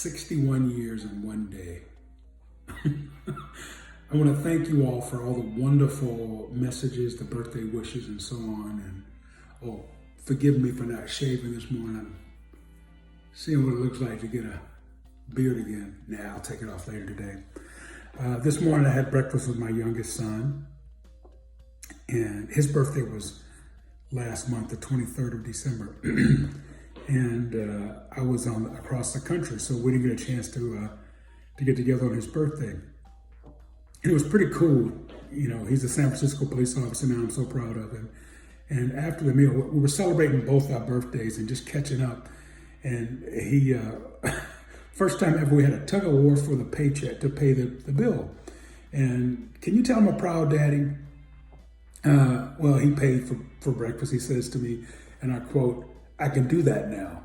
61 years in one day. I want to thank you all for all the wonderful messages, the birthday wishes, and so on. And oh, forgive me for not shaving this morning. I'm seeing what it looks like to get a beard again. Nah, I'll take it off later today. This morning I had breakfast with my youngest son, and his birthday was last month, the 23rd of December. And I was across the country, so we didn't get a chance to get together on his birthday. And it was pretty cool. You know, he's a San Francisco police officer now. I'm so proud of him. And after the meal, we were celebrating both our birthdays and just catching up. And he, first time ever, we had a tug of war for the paycheck to pay the bill. And can you tell him a proud daddy? Well, he paid for breakfast. He says to me, and I quote, "I can do that now.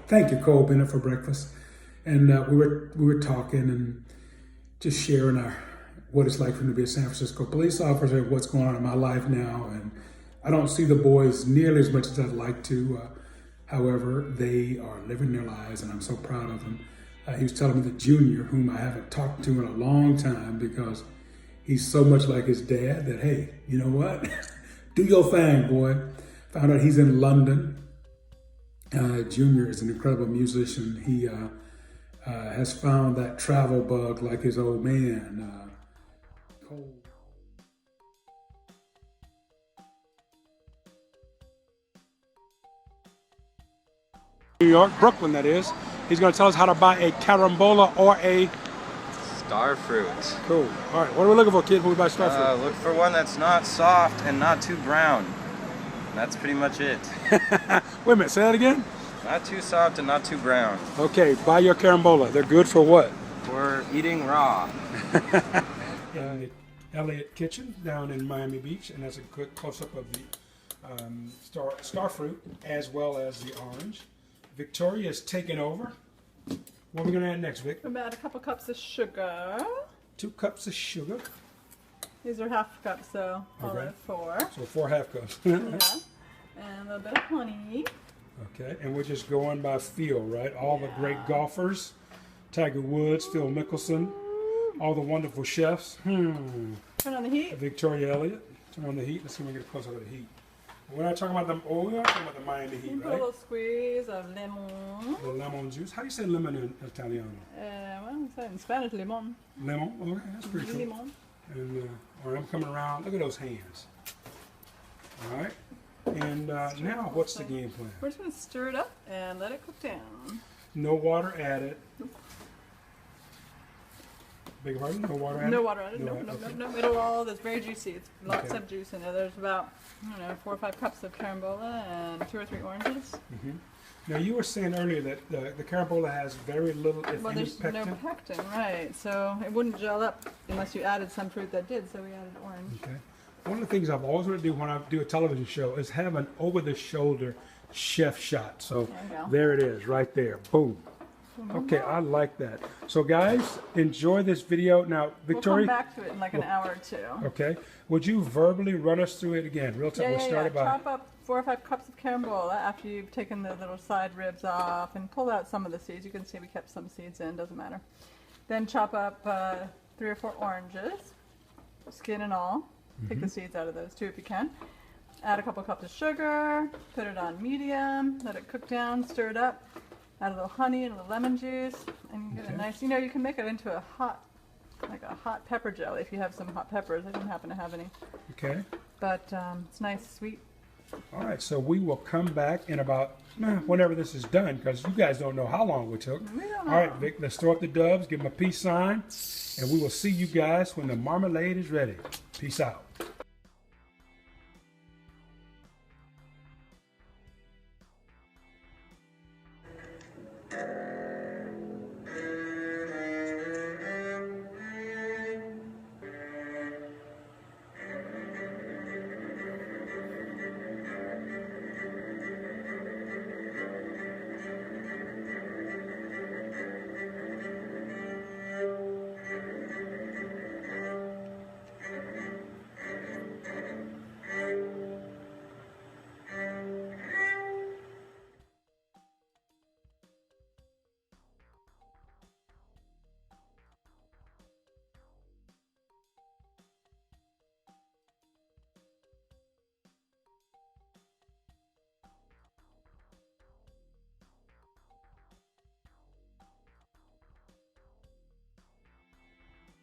Thank you, Cole Bennett, for breakfast." And we were talking and just sharing what it's like for me to be a San Francisco police officer, what's going on in my life now. And I don't see the boys nearly as much as I'd like to. However, they are living their lives, and I'm so proud of them. He was telling me the junior, whom I haven't talked to in a long time because he's so much like his dad, that, hey, you know what? Do your thing, boy. Found out he's in London. Junior is an incredible musician. He has found that travel bug like his old man. Cole. New York, Brooklyn, that is. He's going to tell us how to buy a carambola or a Starfruit. Cool. All right, what are we looking for, kid, when we buy starfruit? Look for one that's not soft and not too brown. That's pretty much it. Wait a minute, say that again? Not too soft and not too brown. Okay, buy your carambola. They're good for what? For eating raw. In the Elliott Kitchen down in Miami Beach, and that's a quick close-up of the starfruit as well as the orange. Victoria is taking over. What are we going to add next, Vic? We'll add a couple cups of sugar. 2 cups of sugar. These are half cups, so I'll add 4. So 4 half cups. Yeah. And a little bit of honey. Okay, and we're just going by feel, right? All the great golfers, Tiger Woods, Phil Mickelson, all the wonderful chefs. Turn on the heat. Victoria Elliott. Turn on the heat. Let's see if we can get a close up of the heat. We're not talking about we're not talking about the Miami heat, Put a right? little squeeze of lemon. The lemon juice. How do you say lemon in Italiano? Well, it's in Spanish, lemon. Lemon? Okay, that's pretty cool. Lemon. And all right, I'm coming around. Look at those hands. All right. And now, what's the game plan? We're just going to stir it up and let it cook down. No water added. Beg your pardon? No water added? No water added. No. It'll all, it's very juicy. It's lots Okay. of juice in there. There's about, 4 or 5 cups of carambola and 2 or 3 oranges. Mm-hmm. Now, you were saying earlier that the carambola has very little, if Well, any, there's pectin. no pectin, right. So it wouldn't gel up unless you added some fruit that did, so we added orange. Okay. One of the things I've always wanted to do when I do a television show is have an over-the-shoulder chef shot. So There you go. there it is, right there. Boom. Okay, I like that. So guys, enjoy this video. Now, Victoria. We'll come back to it in like an hour or 2. Okay. Would you verbally run us through it again? Real time. Yeah, We'll start it by. Chop up 4 or 5 cups of carambola after you've taken the little side ribs off and pull out some of the seeds. You can see we kept some seeds in, doesn't matter. Then chop up 3 or 4 oranges, skin and all. Take the seeds out of those too if you can. Add a couple cups of sugar, put it on medium, let it cook down, stir it up. Add a little honey and a little lemon juice, and you get a nice, you can make it into a hot pepper jelly if you have some hot peppers. I don't happen to have any. Okay. But it's nice, sweet. All right. So we will come back in about whenever this is done, because you guys don't know how long we took. We don't know. All right, Vic. Let's throw up the dubs, give them a peace sign, and we will see you guys when the marmalade is ready. Peace out.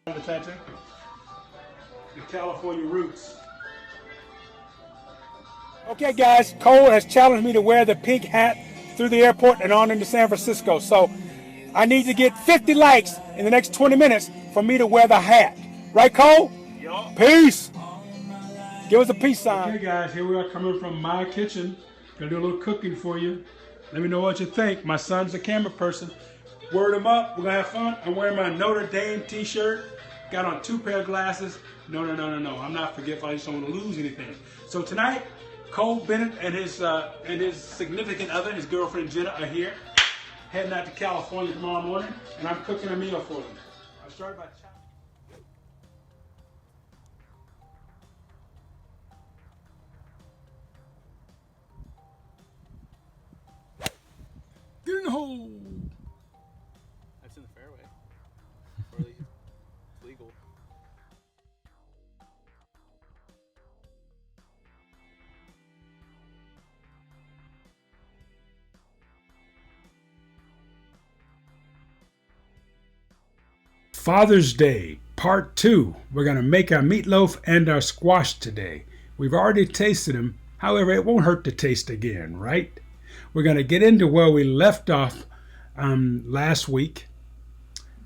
The tattoo? The California roots. Okay guys, Cole has challenged me to wear the pink hat through the airport and on into San Francisco. So I need to get 50 likes in the next 20 minutes for me to wear the hat. Right, Cole? Yup. Peace. Give us a peace sign. Okay guys, here we are coming from my kitchen. Gonna do a little cooking for you. Let me know what you think. My son's a camera person. Word him up. We're gonna have fun. I'm wearing my Notre Dame t-shirt. Got on 2 pair of glasses. No. I'm not forgetful. I just don't want to lose anything. So tonight, Cole Bennett and his significant other, his girlfriend Jenna, are here. Heading out to California tomorrow morning, and I'm cooking a meal for them. I started by chopping. Get in the hole. That's in the fairway. Or at least legal. Father's Day, Part 2. We're going to make our meatloaf and our squash today. We've already tasted them. However, it won't hurt to taste again, right? We're going to get into where we left off last week.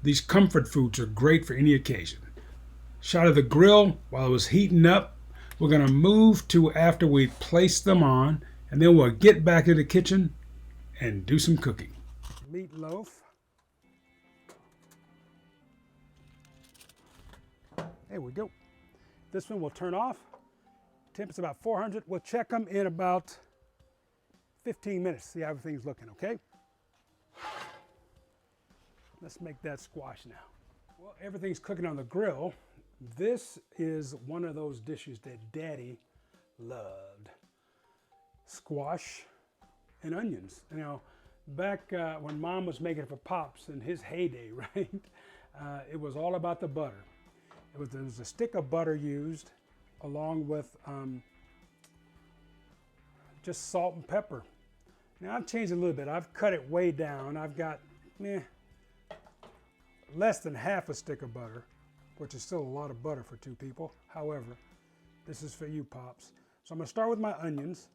These comfort foods are great for any occasion. Shot of the grill while it was heating up. We're going to move to after we place them on, and then we'll get back to the kitchen and do some cooking. Meatloaf. There we go. This one will turn off. Temp is about 400. We'll check them in about 15 minutes, see how everything's looking, okay? Let's make that squash now. Well, everything's cooking on the grill. This is one of those dishes that Daddy loved. Squash and onions. You know, back when Mom was making it for Pops in his heyday, right? It was all about the butter. There was a stick of butter used along with just salt and pepper. Now I've changed a little bit. I've cut it way down. I've got less than half a stick of butter, which is still a lot of butter for 2 people. However, this is for you, Pops. So I'm gonna start with my onions.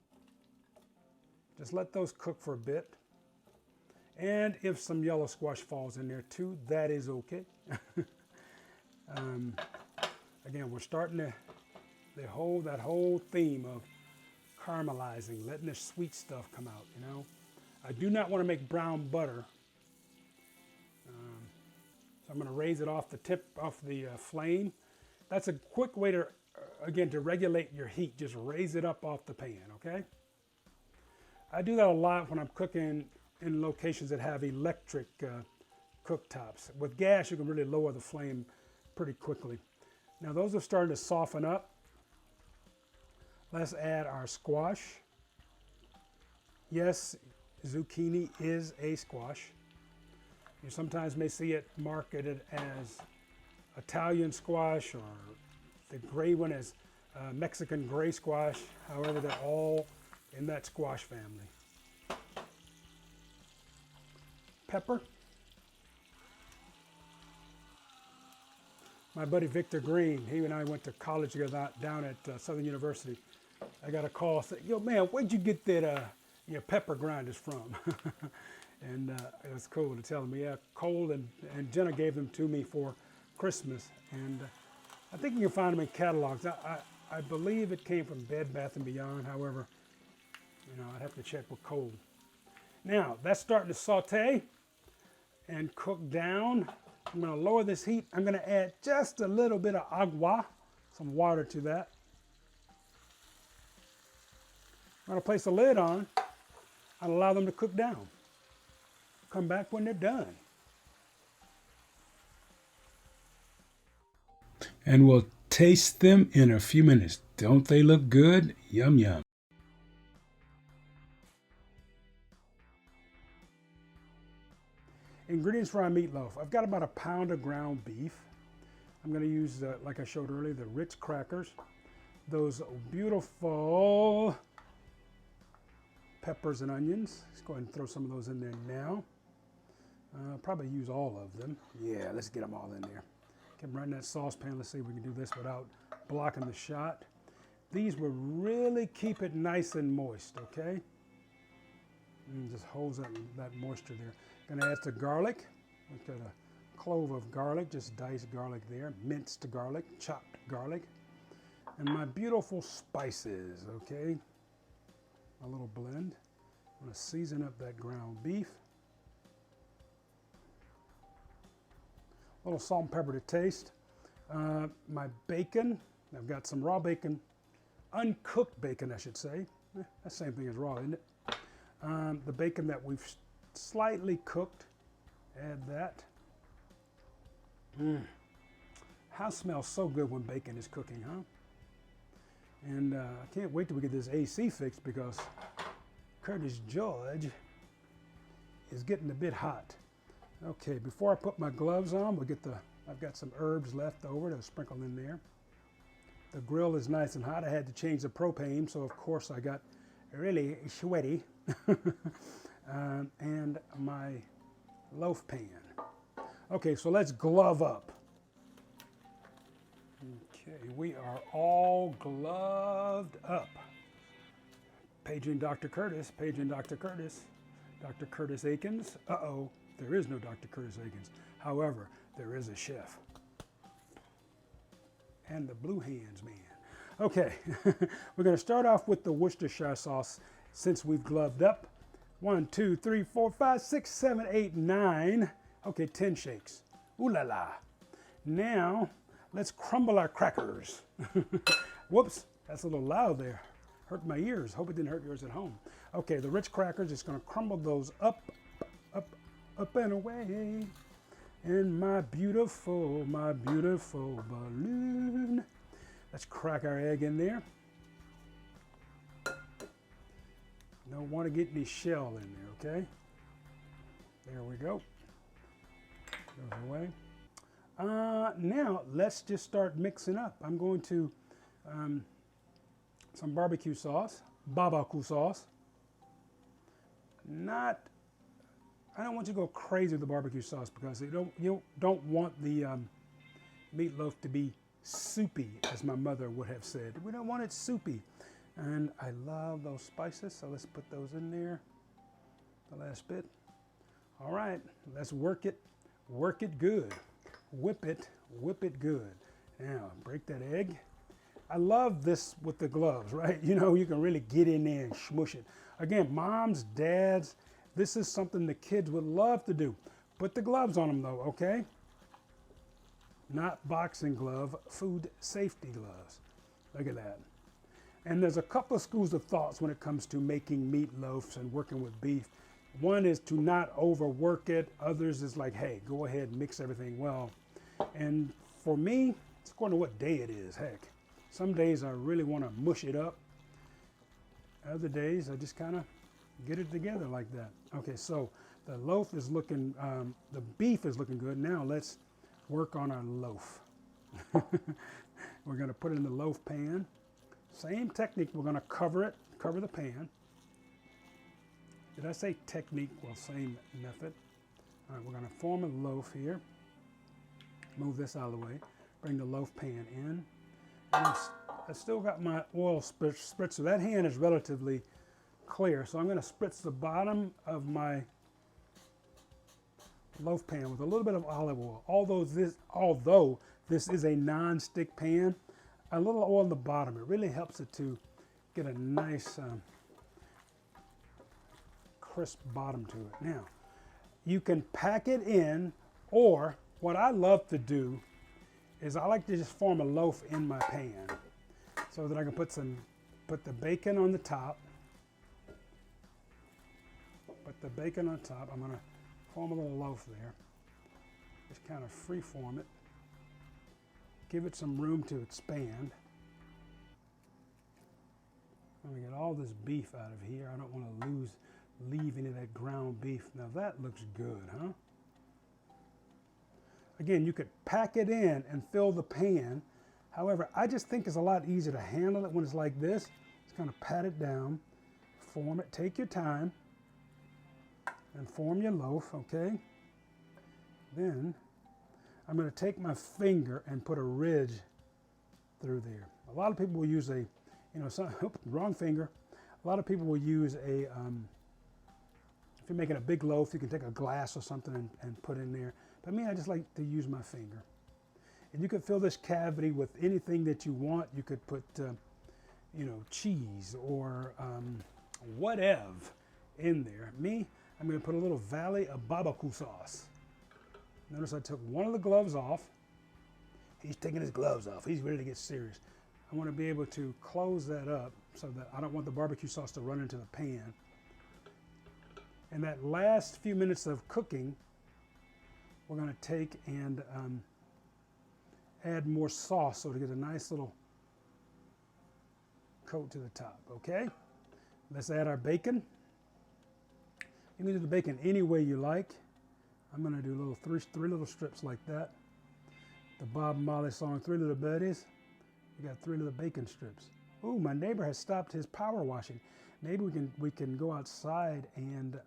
Just let those cook for a bit. And if some yellow squash falls in there too, that is okay. Again, we're starting that whole theme of caramelizing, letting the sweet stuff come out, you know. I do not want to make brown butter. So I'm going to raise it off the flame. That's a quick way to, again, to regulate your heat. Just raise it up off the pan, okay? I do that a lot when I'm cooking in locations that have electric cooktops. With gas, you can really lower the flame pretty quickly. Now those are starting to soften up. Let's add our squash. Yes, zucchini is a squash. You sometimes may see it marketed as Italian squash, or the gray one as Mexican gray squash. However, they're all in that squash family. Pepper. My buddy Victor Green, he and I went to college together down at Southern University. I got a call, said, "Yo, man, where'd you get that your pepper grinders from?" And it was cool to tell him. Yeah, Cole and Jenna gave them to me for Christmas, and I think you can find them in catalogs. I believe it came from Bed Bath & Beyond. However, you know, I'd have to check with Cole. Now that's starting to saute and cook down. I'm going to lower this heat. I'm going to add just a little bit of agua, some water to that. I'm going to place the lid on and allow them to cook down. Come back when they're done. And we'll taste them in a few minutes. Don't they look good? Yum, yum. Ingredients for our meatloaf. I've got about a pound of ground beef. I'm going to use, like I showed earlier, the Ritz crackers. Those beautiful peppers and onions. Let's go ahead and throw some of those in there now. Probably use all of them. Yeah, let's get them all in there. Get right in that saucepan. Let's see if we can do this without blocking the shot. These will really keep it nice and moist, okay? And just holds that moisture there. Gonna add the garlic. We've got a clove of garlic, just diced garlic there, minced garlic, chopped garlic. And my beautiful spices, okay? A little blend. I'm gonna season up that ground beef. A little salt and pepper to taste. My bacon, I've got some raw bacon, uncooked bacon, I should say. That's the same thing as raw, isn't it? The bacon that we've slightly cooked, add that. How it smells so good when bacon is cooking, huh? And I can't wait till we get this AC fixed because Curtis George is getting a bit hot. Okay, before I put my gloves on, I've got some herbs left over to sprinkle in there. The grill is nice and hot. I had to change the propane, so of course I got really sweaty. And my loaf pan. Okay, so let's glove up. Okay, we are all gloved up. Paging Dr. Curtis, paging Dr. Curtis. Dr. Curtis Aikens. Uh-oh, there is no Dr. Curtis Aikens. However, there is a chef. And the blue hands man. Okay, we're gonna start off with the Worcestershire sauce since we've gloved up. 1, 2, 3, 4, 5, 6, 7, 8, 9. Okay, 10 shakes. Ooh la la. Now, let's crumble our crackers. Whoops, that's a little loud there. Hurt my ears. Hope it didn't hurt yours at home. Okay, the rich crackers, just gonna crumble those up and away. And my beautiful balloon. Let's crack our egg in there. Don't want to get any shell in there, okay? There we go. Goes away. Now, let's just start mixing up. I'm going to some barbecue sauce, barbecue sauce. I don't want you to go crazy with the barbecue sauce because you don't want the meatloaf to be soupy, as my mother would have said. We don't want it soupy. And I love those spices, so let's put those in there. The last bit. All right, let's work it good. Whip it good. Now, break that egg. I love this with the gloves, right? You know, you can really get in there and smush it. Again, moms, dads, this is something the kids would love to do. Put the gloves on them though, okay? Not boxing glove, food safety gloves. Look at that. And there's a couple of schools of thoughts when it comes to making meatloafs and working with beef. One is to not overwork it. Others is like, hey, go ahead and mix everything well. And for me, it's according to what day it is, heck. Some days I really want to mush it up. Other days I just kind of get it together like that. Okay, so the loaf is looking, the beef is looking good. Now let's work on our loaf. We're going to put it in the loaf pan. Same technique, we're going to cover the pan. Did I say technique? Well, same method. All right, we're going to form a loaf here. Move this out of the way. Bring the loaf pan in. And I've still got my oil spritzer. That hand is relatively clear, so I'm going to spritz the bottom of my loaf pan with a little bit of olive oil. Although this is a non-stick pan, a little oil on the bottom, it really helps it to get a nice crisp bottom to it. Now, you can pack it in, or what I love to do is I like to just form a loaf in my pan so that I can put the bacon on the top. Put the bacon on top. I'm going to form a little loaf there. Just kind of free form it. Give it some room to expand. I'm going to get all this beef out of here. I don't want to leave any of that ground beef. Now that looks good, huh? Again, you could pack it in and fill the pan. However, I just think it's a lot easier to handle it when it's like this. Just kind of pat it down, form it, take your time, and form your loaf, okay? Then I'm going to take my finger and put a ridge through there. A lot of people will use a, wrong finger. A lot of people will use a, if you're making a big loaf, you can take a glass or something and put in there. But me, I just like to use my finger. And you could fill this cavity with anything that you want. You could put, cheese or whatever in there. Me, I'm going to put a little valley of barbecue sauce. Notice I took one of the gloves off. He's taking his gloves off. He's ready to get serious. I want to be able to close that up so that I don't want the barbecue sauce to run into the pan. And that last few minutes of cooking, we're going to take and add more sauce so to get a nice little coat to the top, okay? Let's add our bacon. You can do the bacon any way you like. I'm going to do three little strips like that. The Bob Marley song, Three Little Birdies. We got 3 little bacon strips. Ooh, my neighbor has stopped his power washing. Maybe we can go outside and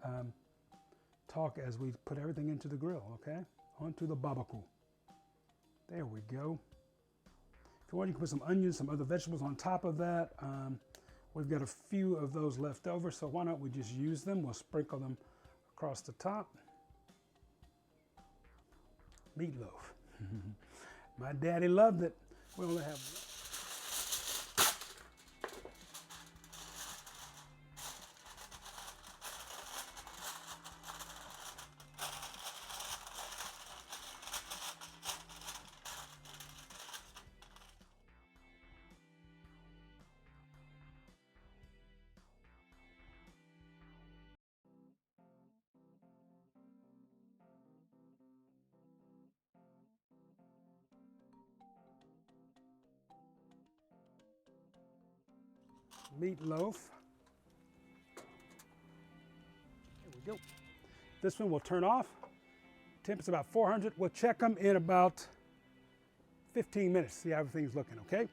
talk as we put everything into the grill, okay? Onto the barbecue. There we go. If you want, you can put some onions, some other vegetables on top of that. We've got a few of those left over, so why not we just use them? We'll sprinkle them across the top. Meatloaf. My daddy loved it. We only have meatloaf. There we go. This one will turn off. Temp is about 400. We'll check them in about 15 minutes, see how everything's looking, okay?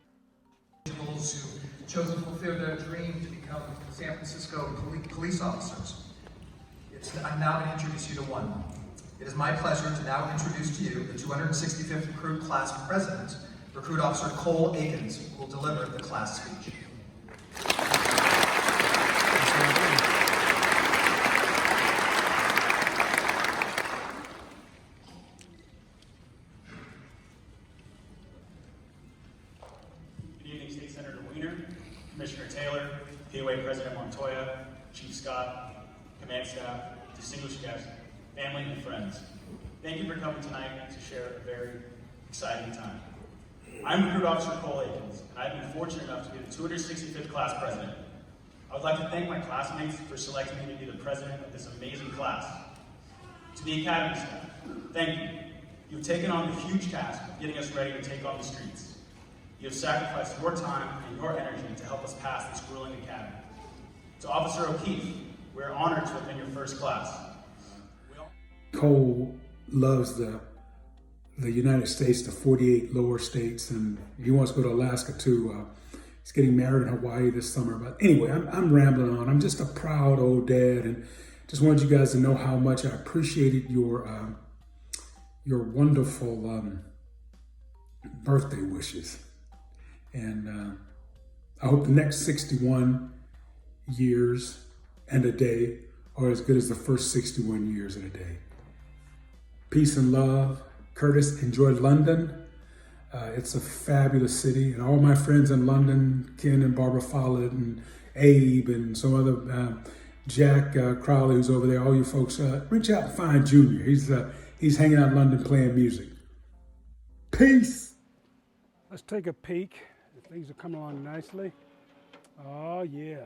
Individuals who chose to fulfill their dream to become San Francisco police officers. I'm now going to introduce you to one. It is my pleasure to now introduce to you the 265th Recruit Class President, Recruit Officer Cole Aikens, who will deliver the class speech. Commissioner Taylor, POA President Montoya, Chief Scott, command staff, distinguished guests, family, and friends. Thank you for coming tonight to share a very exciting time. I'm Recruit Officer Cole Aikens, and I've been fortunate enough to be the 265th class president. I would like to thank my classmates for selecting me to be the president of this amazing class. To the Academy staff, thank you. You've taken on the huge task of getting us ready to take on the streets. You have sacrificed your time and your energy to help us pass this grueling academy. To Officer O'Keefe, we're honored to have been your first class. Cole loves the United States, the 48 lower states, and he wants to go to Alaska too. He's getting married in Hawaii this summer. But anyway, I'm rambling on. I'm just a proud old dad, and just wanted you guys to know how much I appreciated your wonderful birthday wishes. And I hope the next 61 years and a day are as good as the first 61 years and a day. Peace and love. Curtis, enjoy London. It's a fabulous city. And all my friends in London, Ken and Barbara Follett and Abe and some other, Jack Crowley who's over there, all you folks, reach out and find Junior. He's hanging out in London playing music. Peace. Let's take a peek. Things are coming along nicely. Oh yeah.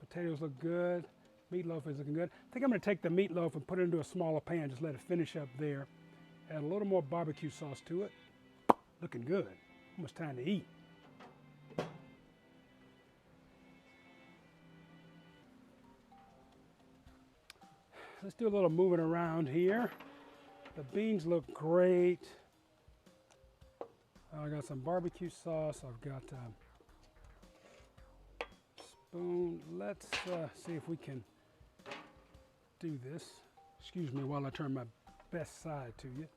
Potatoes look good. Meatloaf is looking good. I think I'm going to take the meatloaf and put it into a smaller pan. Just let it finish up there. Add a little more barbecue sauce to it. Looking good. Almost time to eat. Let's do a little moving around here. The beans look great. I got some barbecue sauce. I've got a spoon. Let's see if we can do this. Excuse me while I turn my best side to you.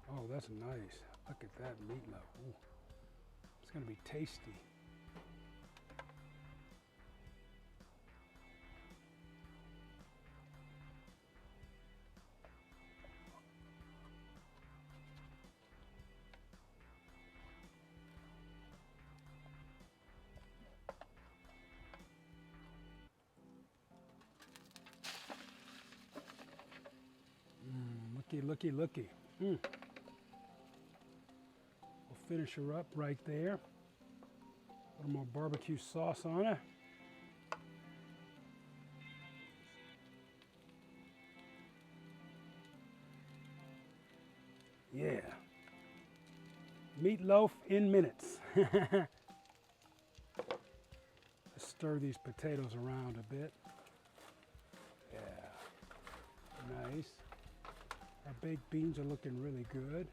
Oh, that's nice. Look at that meatloaf. Ooh, it's gonna be tasty. Looky, looky, looky. We'll finish her up right there. A little more barbecue sauce on it. Yeah. Meatloaf in minutes. Let's stir these potatoes around a bit. Yeah. Nice. Our baked beans are looking really good.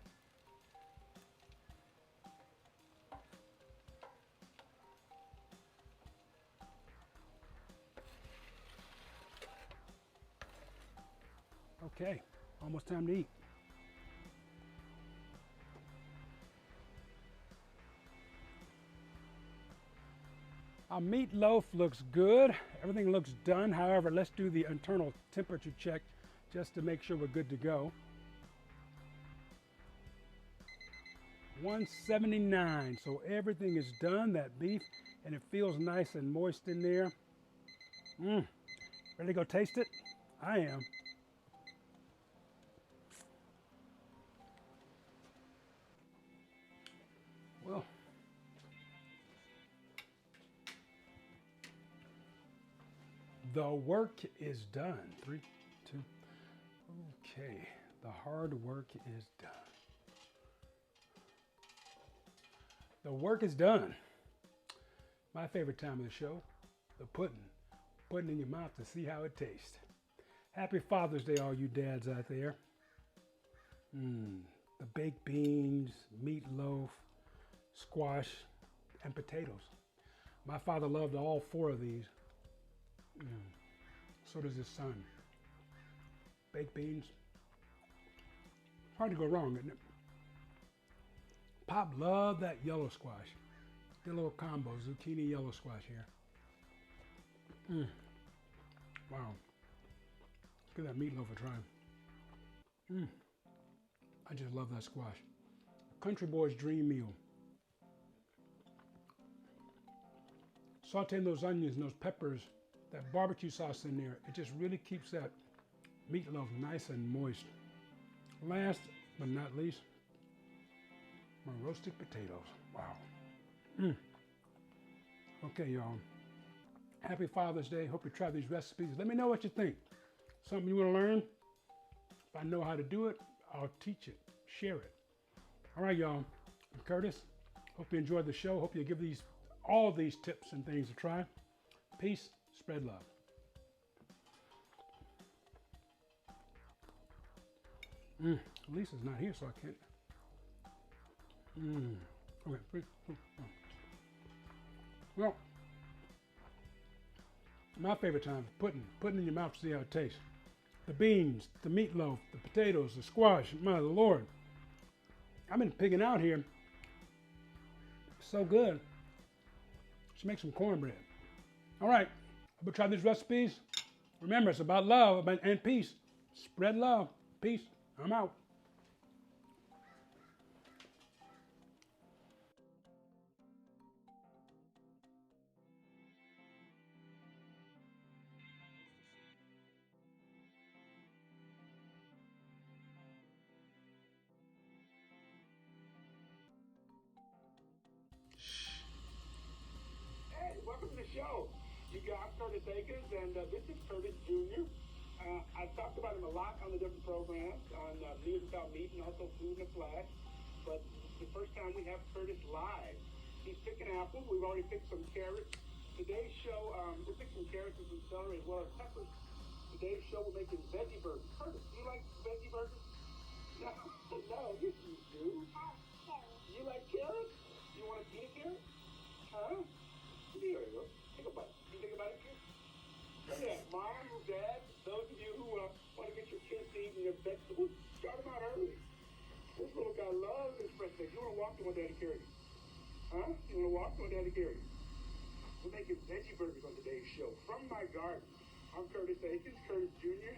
Okay, almost time to eat. Our meatloaf looks good. Everything looks done. However, let's do the internal temperature check just to make sure we're good to go. 179, so everything is done, that beef, and it feels nice and moist in there. Ready to go taste it? I am. Well, the work is done. 3, 2, okay, the hard work is done. The work is done. My favorite time of the show, the pudding. Putting in your mouth to see how it tastes. Happy Father's Day, all you dads out there. The baked beans, meatloaf, squash, and potatoes. My father loved all 4 of these. So does his son. Baked beans. Hard to go wrong, isn't it? Pop loved that yellow squash. The little combo, zucchini yellow squash here. Wow. Let's give that meatloaf a try. I just love that squash. Country boy's dream meal. Sauteing those onions and those peppers, that barbecue sauce in there, it just really keeps that meatloaf nice and moist. Last but not least, my roasted potatoes. Wow. Okay, y'all. Happy Father's Day. Hope you try these recipes. Let me know what you think. Something you want to learn? If I know how to do it, I'll teach it, share it. All right, y'all. I'm Curtis. Hope you enjoyed the show. Hope you give all these tips and things a try. Peace. Spread love. Lisa's not here, so I can't. Okay, 3, 2, 1. Well, my favorite time is putting in your mouth to see how it tastes. The beans, the meatloaf, the potatoes, the squash, my Lord. I've been pigging out here. So good. Let's make some cornbread. All right, I'm gonna try these recipes. Remember, it's about love and peace. Spread love. Peace. I'm out. Hey, welcome to the show. You got Curtis Aikens, and this is Curtis Jr. I've talked about him a lot on the different programs, on News Without Meat and also Food in the Flash. But it's the first time we have Curtis live. He's picking apples. We've already picked some carrots. Today's show, we'll pick some carrots and some celery as well as peppers. Today's show, we're making veggie burgers. Curtis, do you like veggie burgers? No, no, yes you do. You like carrots? You want to eat a carrot? Huh? Here you go. Think about it. You think about it, kid? Look at that. Mom, Dad, those of you who want to get your kids to eating your vegetables, start them out early. This little guy loves his fresh veggies. You want to walk to what Daddy carries? Huh? You want to walk to what Daddy carries? We're making veggie burgers on today's show from my garden. I'm Curtis Aikens, Curtis Jr.,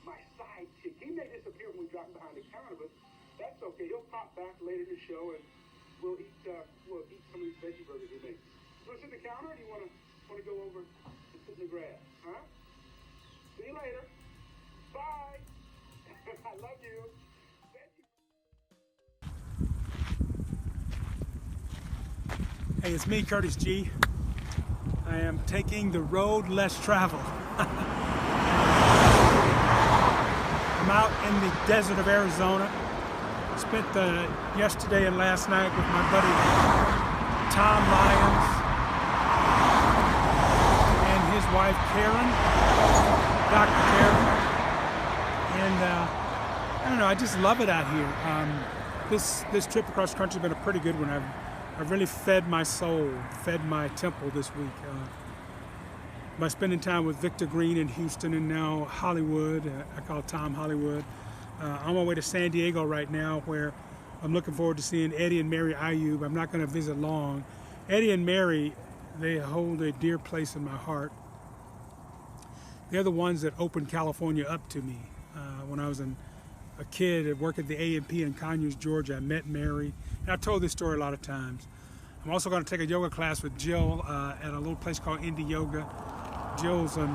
my sidekick. He may disappear when we drop him behind the counter, but that's okay. He'll pop back later in the show, and we'll eat some of these veggie burgers we make. You want to sit at the counter, or do you want to go over and sit in the grass? Huh? See you later. Bye. I love you. Hey, it's me, Curtis G. I am taking the road less traveled. I'm out in the desert of Arizona. Spent yesterday and last night with my buddy Tom Lyons and his wife Karen, Dr. Karen. And I don't know, I just love it out here. This trip across the country has been a pretty good one. I've really fed my soul, fed my temple this week. By spending time with Victor Green in Houston and now Hollywood, I call Tom Hollywood. I'm on my way to San Diego right now, where I'm looking forward to seeing Eddie and Mary Ayub. I'm not going to visit long. Eddie and Mary, they hold a dear place in my heart. They're the ones that opened California up to me. When I was a kid at work at the A&P in Conyers, Georgia, I met Mary. And I've told this story a lot of times. I'm also going to take a yoga class with Jill at a little place called Indie Yoga. Jill's a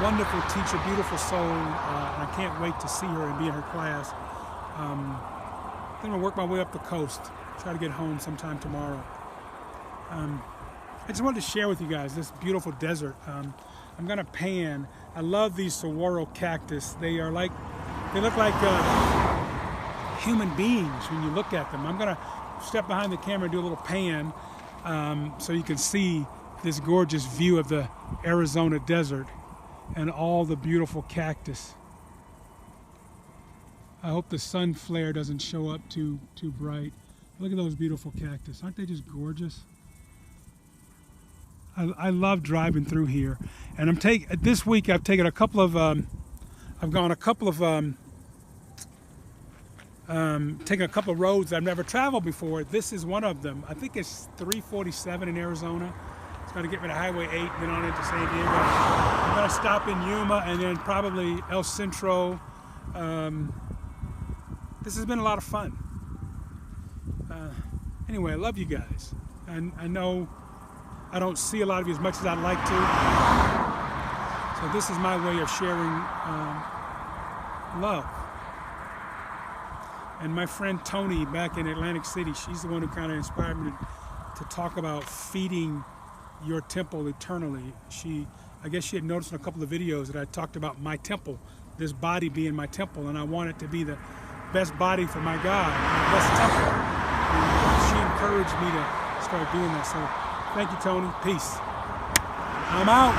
wonderful teacher, beautiful soul, and I can't wait to see her and be in her class. I'm going to work my way up the coast, try to get home sometime tomorrow. I just wanted to share with you guys this beautiful desert. I'm going to pan. I love these saguaro cactus. They look like human beings when you look at them. I'm going to step behind the camera and do a little pan so you can see this gorgeous view of the Arizona desert and all the beautiful cactus. I hope the sun flare doesn't show up too bright. Look at those beautiful cactus. Aren't they just gorgeous? I love driving through here. And this week I've taken a couple of taking a couple of roads that I've never traveled before. This is one of them. I think it's 347 in Arizona. It's going to get me to Highway 8 and then on into San Diego. I'm going to stop in Yuma and then probably El Centro. This has been a lot of fun. Anyway, I love you guys. And I know I don't see a lot of you as much as I'd like to. So this is my way of sharing love. And my friend Tony back in Atlantic City, she's the one who kind of inspired me to talk about feeding your temple eternally. I guess she had noticed in a couple of videos that I talked about my temple, this body being my temple, and I want it to be the best body for my God, my best temple. And she encouraged me to start doing that. So thank you, Tony. Peace. I'm out.